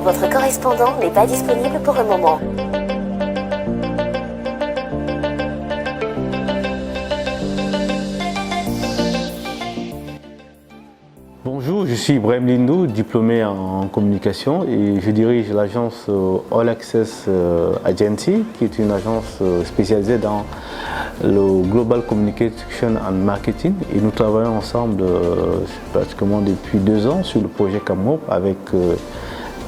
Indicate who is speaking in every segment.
Speaker 1: Votre correspondant n'est pas disponible pour le moment.
Speaker 2: Bonjour, je suis Ibrahim Lindou, diplômé en communication et je dirige l'agence All Access Agency, qui est une agence spécialisée dans le Global Communication and Marketing. Et nous travaillons ensemble pratiquement depuis 2 ans sur le projet CAMOP avec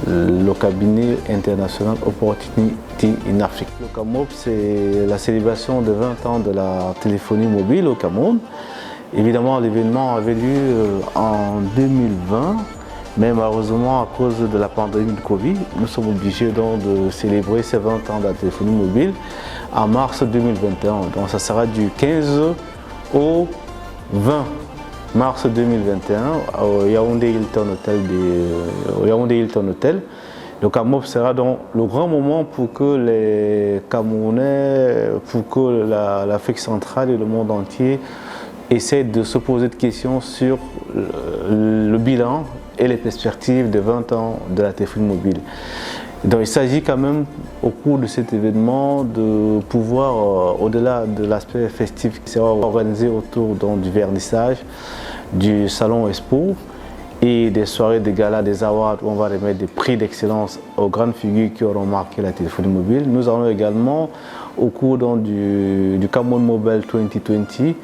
Speaker 2: le cabinet international Opportunity in Africa. Le CAMOP, c'est la célébration de 20 ans de la téléphonie mobile au Cameroun. Évidemment, l'événement avait lieu en 2020, mais malheureusement, à cause de la pandémie de Covid, nous sommes obligés donc de célébrer ces 20 ans de la téléphonie mobile en mars 2021. Donc ça sera du 15 au 20 mars 2021 au Yaoundé Hilton Hotel. Le CAMOP sera donc le grand moment pour que les Camerounais, pour que l'Afrique centrale et le monde entier essaie de se poser des questions sur le bilan et les perspectives de 20 ans de la téléphonie mobile. Donc il s'agit quand même au cours de cet événement de pouvoir, au-delà de l'aspect festif qui sera organisé autour donc, du vernissage, du salon Expo et des soirées de gala, des awards où on va remettre des prix d'excellence aux grandes figures qui auront marqué la téléphonie mobile. Nous allons également, au cours donc, du Cameroun Mobile 2020,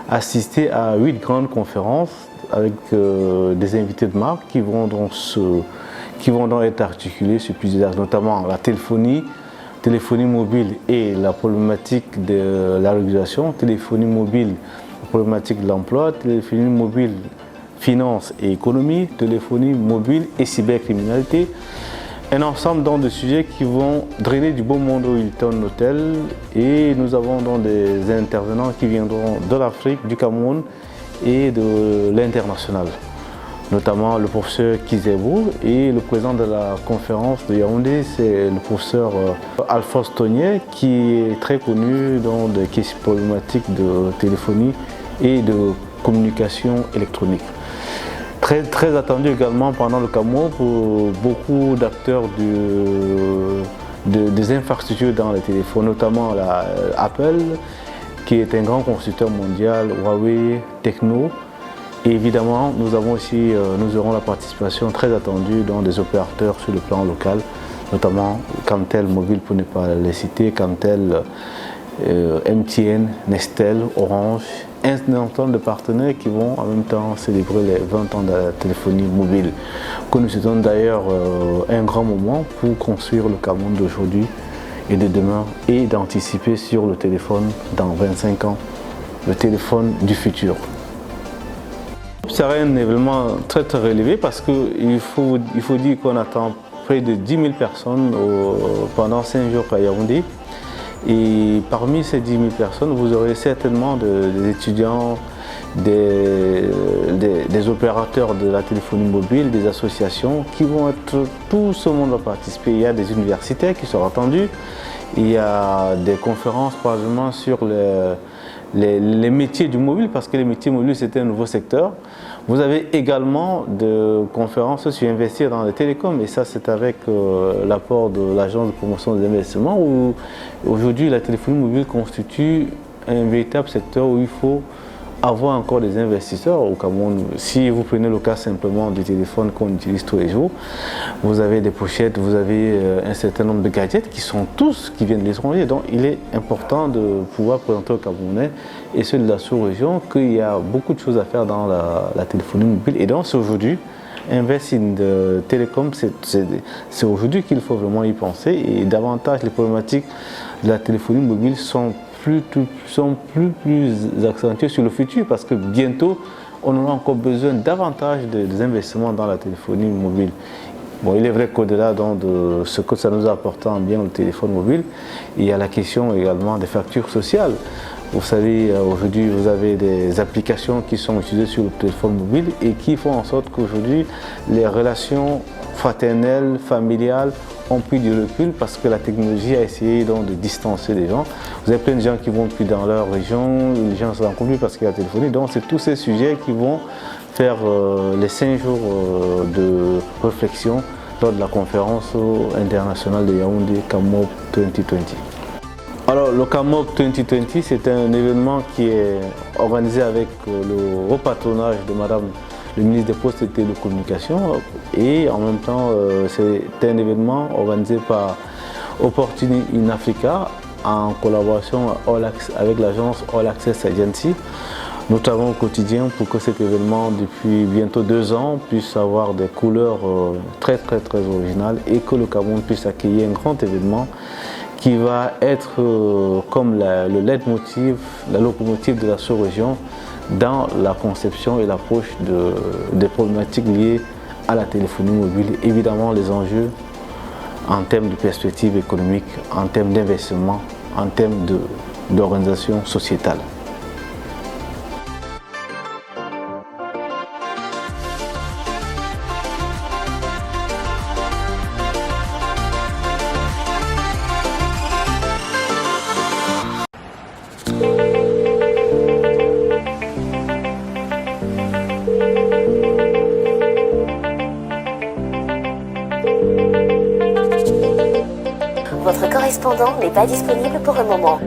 Speaker 2: assister à 8 grandes conférences avec des invités de marque qui vont donc être articulées sur plusieurs axes, notamment la téléphonie mobile et la problématique de la régulation, téléphonie mobile, la problématique de l'emploi, téléphonie mobile, finance et économie, téléphonie mobile et cybercriminalité. Un ensemble donc de sujets qui vont drainer du beau monde au Hilton Hotel et nous avons donc des intervenants qui viendront de l'Afrique, du Cameroun et de l'international, notamment le professeur Kizebo et le président de la conférence de Yaoundé, c'est le professeur Alphonse Tonier qui est très connu dans des questions problématiques de téléphonie et de communication électronique. Très attendu également pendant le CAMOP pour beaucoup d'acteurs des infrastructures dans les téléphones, notamment Apple, qui est un grand constructeur mondial, Huawei, Tecno. Et évidemment, nous aurons la participation très attendue dans des opérateurs sur le plan local, notamment Camtel Mobile pour ne pas les citer, Camtel, MTN, Nestel, Orange, un ensemble de partenaires qui vont en même temps célébrer les 20 ans de la téléphonie mobile. Que nous souhaitons d'ailleurs un grand moment pour construire le Cameroun d'aujourd'hui et de demain et d'anticiper sur le téléphone dans 25 ans, le téléphone du futur. Ce sera un événement très relevé parce qu'il faut dire qu'on attend près de 10 000 personnes pendant 5 jours à Yaoundé. Et parmi ces 10 000 personnes, vous aurez certainement des étudiants, des opérateurs de la téléphonie mobile, des associations qui vont être, tout ce monde va participer. Il y a des universitaires qui seront attendus, il y a des conférences probablement sur les métiers du mobile, parce que les métiers mobiles c'est un nouveau secteur. Vous avez également des conférences sur investir dans les télécoms, et ça c'est avec l'apport de l'agence de promotion des investissements, où aujourd'hui la téléphonie mobile constitue un véritable secteur où il faut avoir encore des investisseurs au Cameroun. Si vous prenez le cas simplement du téléphone qu'on utilise tous les jours, vous avez des pochettes, vous avez un certain nombre de gadgets qui viennent de l'étranger. Donc il est important de pouvoir présenter aux Camerounais et ceux de la sous-région qu'il y a beaucoup de choses à faire dans la téléphonie mobile. Et donc c'est aujourd'hui, Invest in Telecom, c'est aujourd'hui qu'il faut vraiment y penser, et davantage les problématiques de la téléphonie mobile sont plus accentuées sur le futur, parce que bientôt on aura encore besoin davantage des investissements dans la téléphonie mobile. Bon, il est vrai qu'au-delà de ce que ça nous apporte en bien le téléphone mobile, il y a la question également des factures sociales. Vous savez, aujourd'hui, vous avez des applications qui sont utilisées sur le téléphone mobile et qui font en sorte qu'aujourd'hui, les relations fraternelles, familiales ont pris du recul parce que la technologie a essayé donc de distancer les gens. Vous avez plein de gens qui vont plus dans leur région, les gens ne se rencontrent plus parce qu'il y a la téléphonie. Donc, c'est tous ces sujets qui vont faire les 5 jours de réflexion lors de la conférence internationale de Yaoundé CAMOP 2020. Alors le CAMOP 2020, c'est un événement qui est organisé avec le haut patronage de Madame le ministre des Postes et des Télécommunications, et en même temps c'est un événement organisé par Opportunity in Africa en collaboration avec l'agence All Access Agency. Nous travaillons au quotidien pour que cet événement, depuis bientôt 2 ans, puisse avoir des couleurs très originales et que le Cameroun puisse accueillir un grand événement qui va être comme le leitmotiv, la locomotive de la sous-région dans la conception et l'approche des problématiques liées à la téléphonie mobile. Évidemment, les enjeux en termes de perspectives économiques, en termes d'investissement, en termes d'organisation sociétale.
Speaker 1: Votre correspondant n'est pas disponible pour le moment.